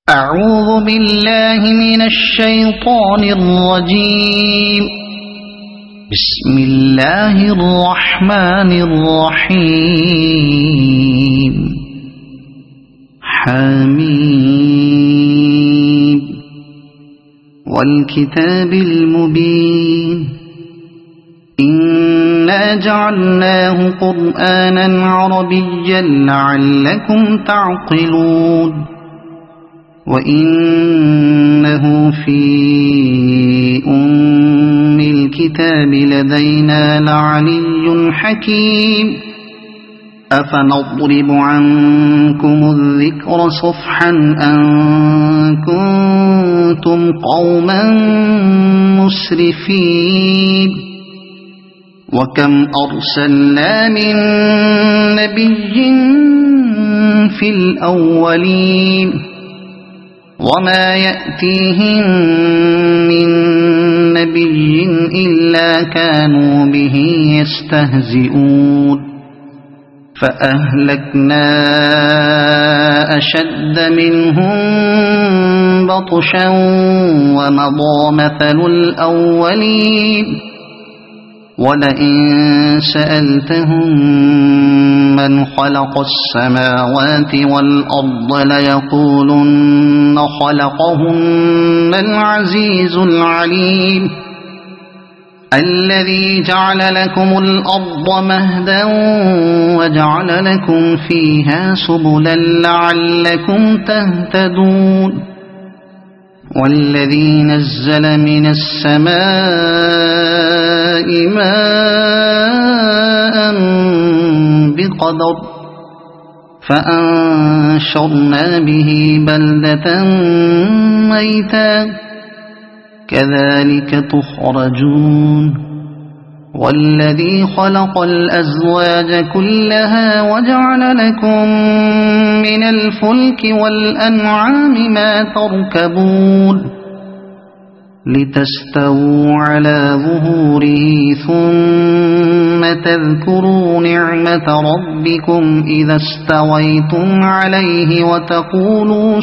أعوذ بالله من الشيطان الرجيم. بسم الله الرحمن الرحيم. حميم والكتاب المبين. إنا جعلناه قرآنا عربيا لعلكم تعقلون. وإنه في أم الكتاب لدينا لعلي حكيم. أفنضرب عنكم الذكر صفحا أن كنتم قوما مسرفين. وكم أرسلنا من نبي في الأولين وما يأتيهم من نبي إلا كانوا به يستهزئون. فأهلكنا أشد منهم بطشا ومضى مثل الأولين. ولئن سألتهم من خلق السماوات والأرض ليقولن خلقهن العزيز العليم. الذي جعل لكم الأرض مهدا وجعل لكم فيها سبلا لعلكم تهتدون. والذي نزل من السماء ماء بقدر فأنشرنا به بلدة ميتا كذلك تخرجون. والذي خلق الأزواج كلها وجعل لكم من الفلك والأنعام ما تركبون لتستووا على ظهوره ثم تذكروا نعمة ربكم إذا استويتم عليه وتقولوا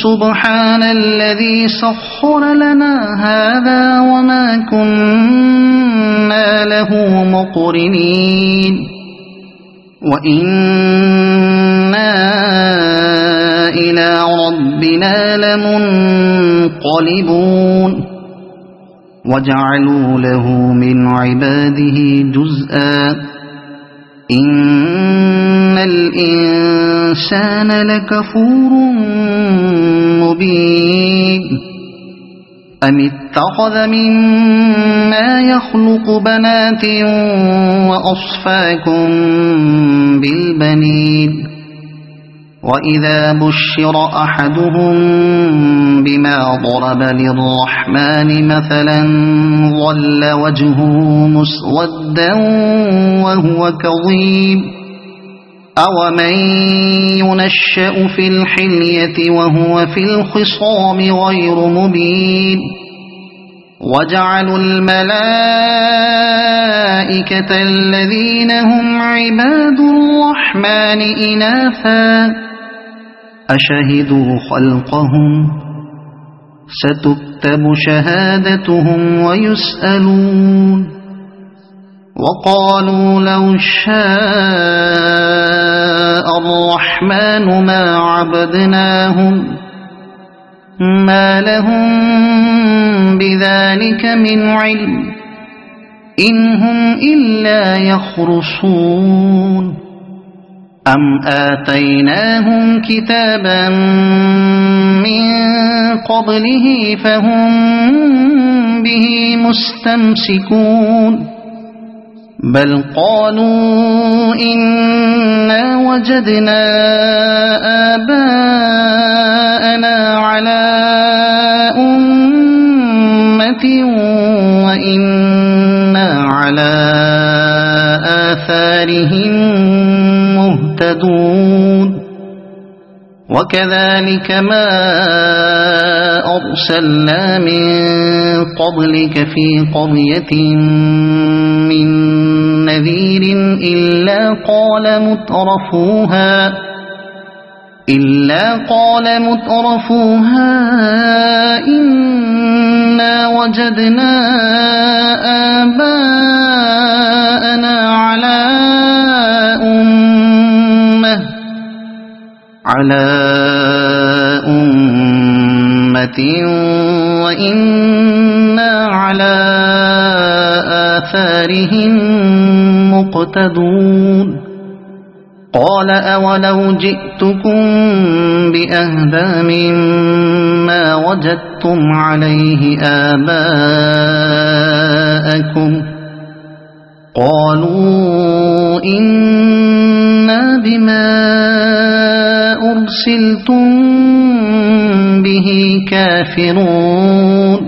سبحان الذي سخر لنا هذا وما كنا له مقرنين. وإنا إلى ربنا لمنقلبون. وجعلوا له من عباده جزءا. إن الإنسان لكفور مبين. أم اتخذ مما يخلق بنات وأصفاكم بالبنين. وإذا بشر أحدهم بما ضرب للرحمن مثلا ظل وجهه مسودا وهو كظيم. أومن ينشأ في الحلية وهو في الخصام غير مبين. وجعلوا الملائكة الذين هم عباد الرحمن إناثا أشهدوا خلقهم ستكتب شهادتهم ويسألون. وقالوا لو شاء الرحمن ما عبدناهم ما لهم بذلك من علم إن هم إلا يخرصون. أم آتيناهم كتابا من قبله فهم به مستمسكون. بل قالوا إنا وجدنا آباءنا على أمة وإنا على آثارهم مهتدون. وكذلك ما أرسلنا من قبلك في قرية من نذير إلا قال مترفوها إنا وجدنا آباءنا على أمة وإنا على آثارهم مقتدون قال أولو جئتكم بأهدى مما وجدتم عليه آباءكم قالوا إنا بما أرسلتم به كافرون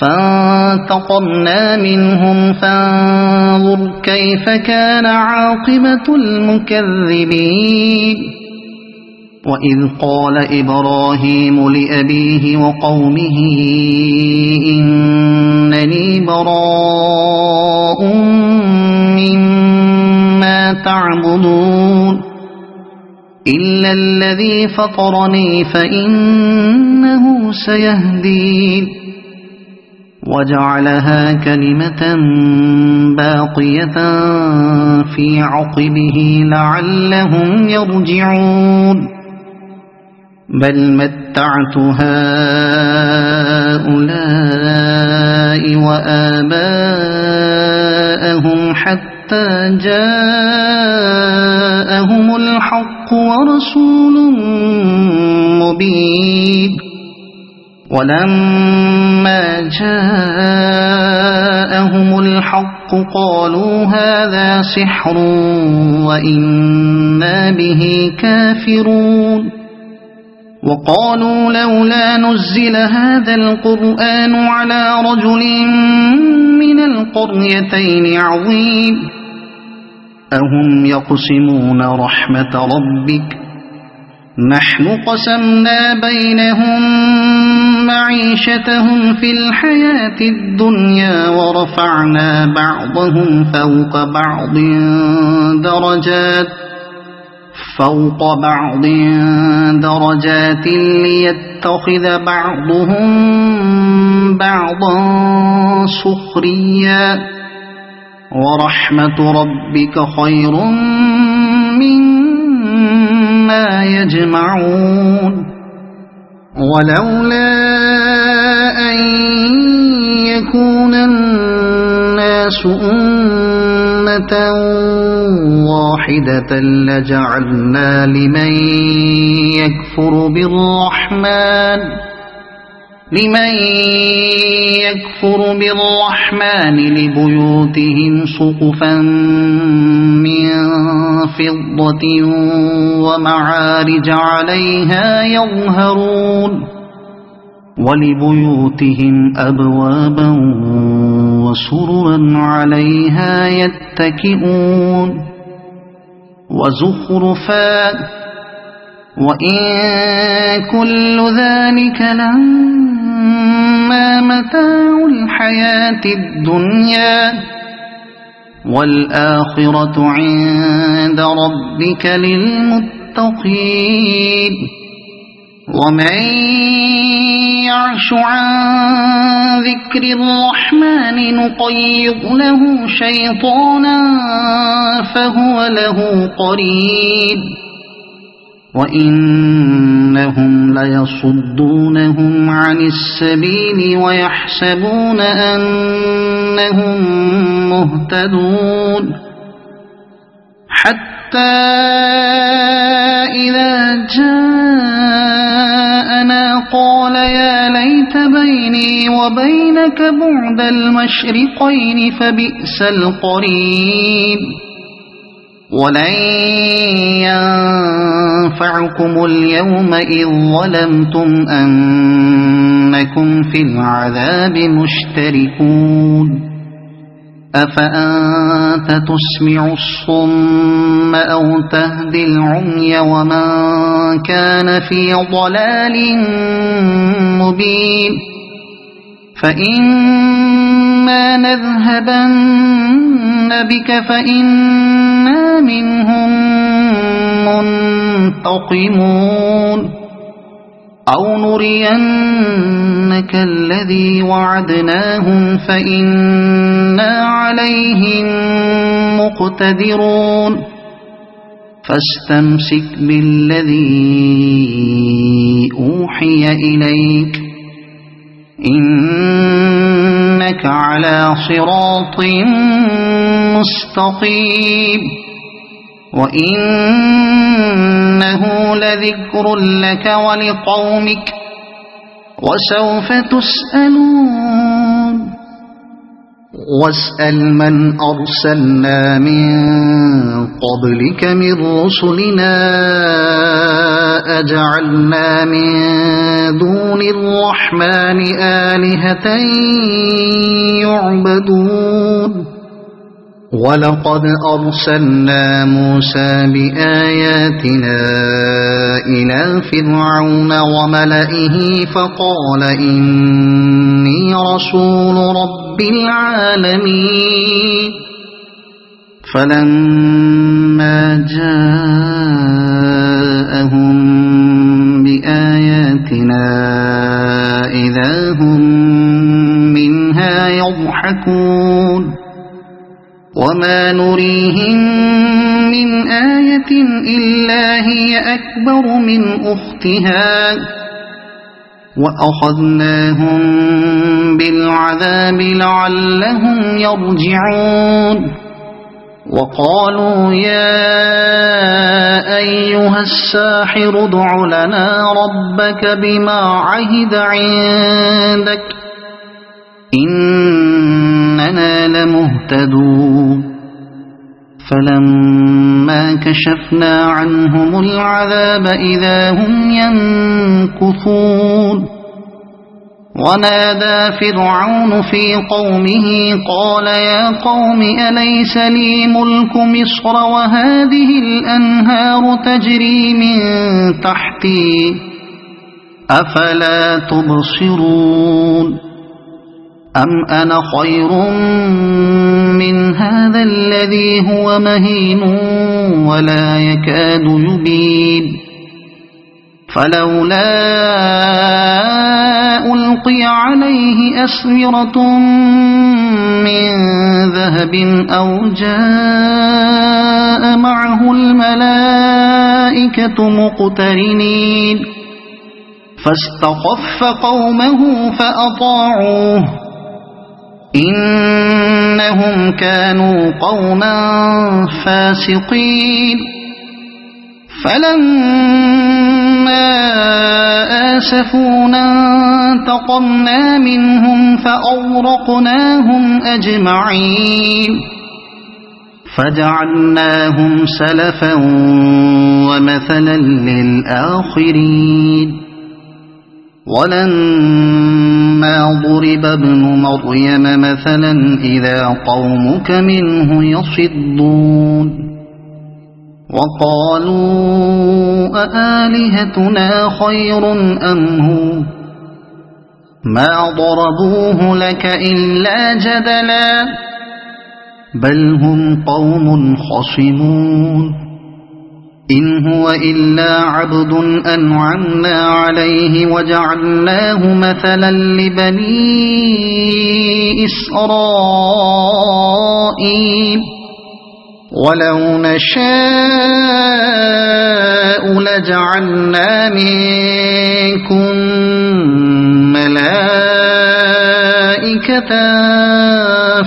فانتقمنا منهم فانظر كيف كان عاقبة المكذبين وإذ قال إبراهيم لأبيه وقومه إنني براء مما تعبدون إلا الذي فطرني فإنه سيهدين وجعلها كلمة باقية في عقبه لعلهم يرجعون بل متعت هؤلاء وآباءهم حتى جاءهم الحق ورسول مبين ولما جاءهم الحق قالوا هذا سحر وإنا به كافرون وقالوا لولا نزل هذا القرآن على رجل من القريتين عظيم أهم يقسمون رحمة ربك نحن قسمنا بينهم معيشتهم في الحياة الدنيا ورفعنا بعضهم فوق بعض درجات ليتخذ بعضهم بعضا سخريا ورحمة ربك خير مما يجمعون ولولا أن يكون الناس أمة واحدة لجعلنا لمن يكفر بالرحمن لبيوتهم سقفا من فضة ومعارج عليها يظهرون ولبيوتهم أبوابا وسررا عليها يتكئون وزخرفا وإن كل ذلك لما متاع الحياة الدنيا والآخرة عند ربك للمتقين ومن يعش عن ذكر الرحمن نقيض له شيطانا فهو له قرين وإنهم ليصدونهم عن السبيل ويحسبون أنهم مهتدون حتى إذا جاءنا قال يا ليت بيني وبينك بعد المشرقين فبئس القرين ولن ينفعكم اليوم إذ ظلمتم أنكم في العذاب مشتركون أفأنت تسمع الصم أو تهدي العمي ومن كان في ضلال مبين فإما نذهبن بك فإنا منهم منتقمون أو نرينك الذي وعدناهم فإنا عليهم مقتدرون فاستمسك بالذي أوحي إليك إنك على صراط مستقيم وإنه لذكر لك ولقومك وسوف تسألون واسأل من أرسلنا من قبلك من رسلنا أجعلنا من دون الرحمن آلهة يعبدون ولقد أرسلنا موسى بآياتنا إلى فرعون وملئه فقال إني رسول رب العالمين فلما جاءهم بآياتنا إذا هم منها يضحكون وما نريهم من آية إلا هي أكبر من أختها وأخذناهم بالعذاب لعلهم يرجعون وقالوا يا أيها الساحر ادع لنا ربك بما عهد عندك إننا لمهتدون فلما كشفنا عنهم العذاب إذا هم ينكثون ونادى فرعون في قومه قال يا قوم أليس لي ملك مصر وهذه الأنهار تجري من تحتي أفلا تبصرون أم أنا خير من هذا الذي هو مهين ولا يكاد يبين فلولا ألقي عليه أسورة من ذهب أو جاء معه الملائكة مقترنين فاستخف قومه فأطاعوه إنهم كانوا قوما فاسقين فلما آسفونا انتقمنا منهم فأغرقناهم أجمعين فجعلناهم سلفا ومثلا للآخرين ولما ضرب ابن مريم مثلا إذا قومك منه يصدون وقالوا أآلهتنا خير أم هو ما ضربوه لك إلا جدلا بل هم قوم خصمون إن هو إلا عبد أنعمنا عليه وجعلناه مثلا لبني إسرائيل ولو نشاء لجعلنا منكم ملائكة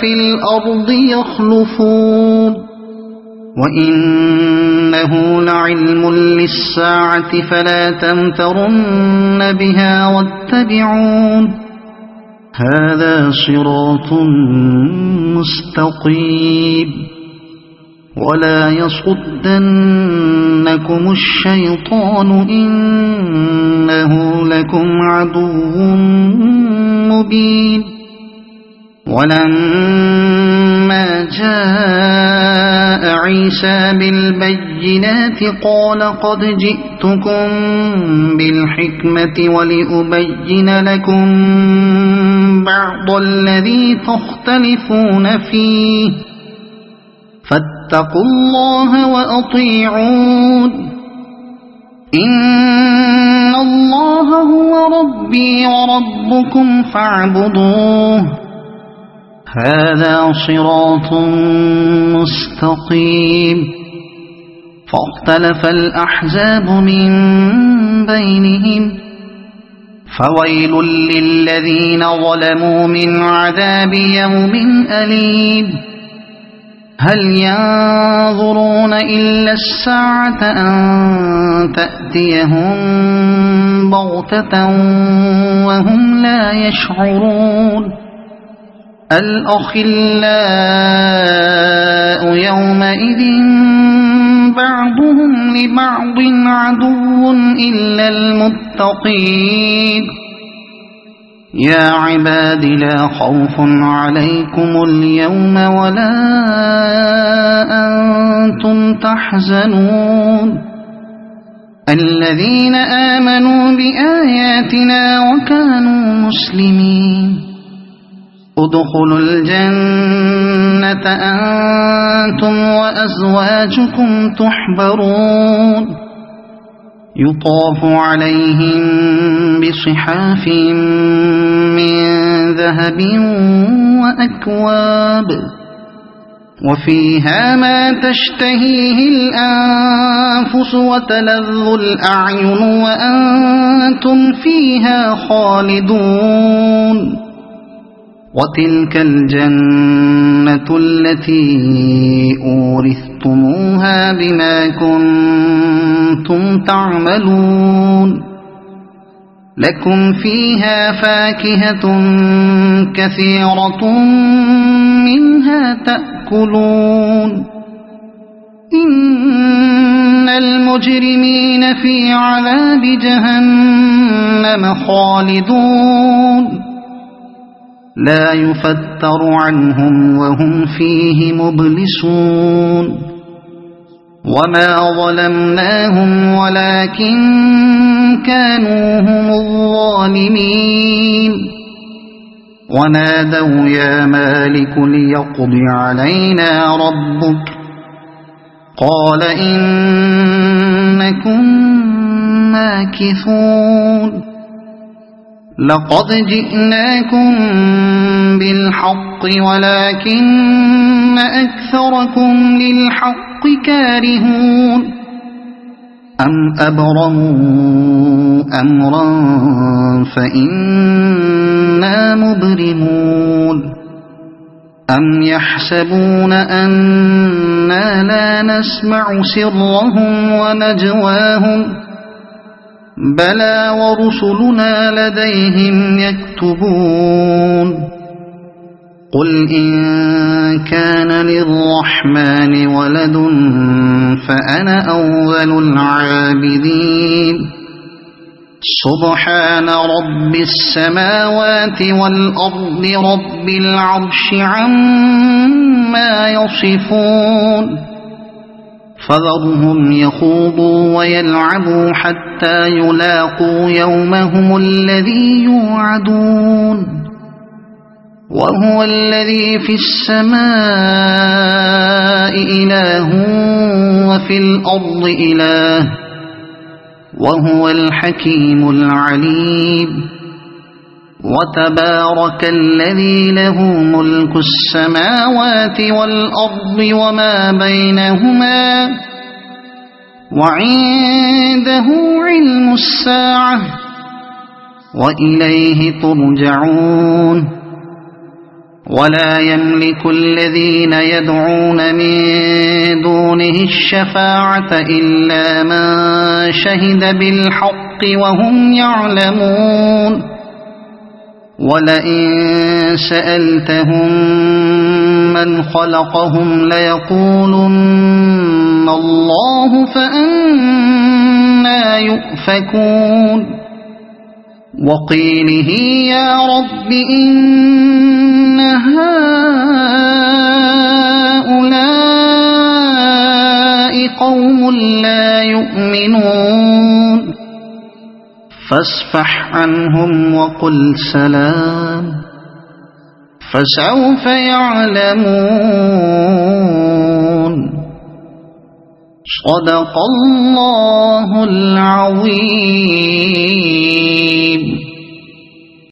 في الأرض يخلفون وإنه لعلم للساعة فلا تمترن بها واتبعون هذا صراط مستقيم ولا يصدنكم الشيطان إنه لكم عدو مبين ولما جاء عيسى بالبينات قال قد جئتكم بالحكمة ولأبين لكم بعض الذي تختلفون فيه فاتقوا الله وأطيعون إن الله هو ربي وربكم فاعبدوه هذا صراط مستقيم فاختلف الأحزاب من بينهم فويل للذين ظلموا من عذاب يوم أليم هل ينظرون إلا الساعة أن تأتيهم بغتة وهم لا يشعرون الأخلاء يومئذ بعضهم لبعض عدو إلا المتقين يا عباد لا خوف عليكم اليوم ولا أنتم تحزنون الذين آمنوا بآياتنا وكانوا مسلمين ادخلوا الجنة أنتم وأزواجكم تحبرون يطاف عليهم بصحاف من ذهب وأكواب وفيها ما تشتهيه الأنفس وتلذ الأعين وأنتم فيها خالدون وتلك الجنة التي أورثتموها بما كنتم تعملون لكم فيها فاكهة كثيرة منها تأكلون إن المجرمين في عذاب جهنم خالدون لا يفتر عنهم وهم فيه مبلسون وما ظلمناهم ولكن كانوا هم الظالمين ونادوا يا مالك ليقض علينا ربك قال إنكم ماكثون لقد جئناكم بالحق ولكن أكثركم للحق كارهون أم أبرموا أمرا فإنا مبرمون أم يحسبون أنا لا نسمع سرهم ونجواهم بلى ورسلنا لديهم يكتبون قل إن كان للرحمن ولد فأنا أول العابدين سبحان رب السماوات والأرض رب العرش عما يصفون فذرهم يخوضوا ويلعبوا حتى يلاقوا يومهم الذي يوعدون وهو الذي في السماء إله وفي الأرض إله وهو الحكيم العليم وتبارك الذي له ملك السماوات والأرض وما بينهما وعنده علم الساعة وإليه ترجعون ولا يملك الذين يدعون من دونه الشفاعة إلا من شهد بالحق وهم يعلمون ولئن سألتهم من خلقهم ليقولن الله فأنى يؤفكون وقيله يا رب إن هؤلاء قوم لا يؤمنون فاصفح عنهم وقل سلام فسوف يعلمون صدق الله العظيم.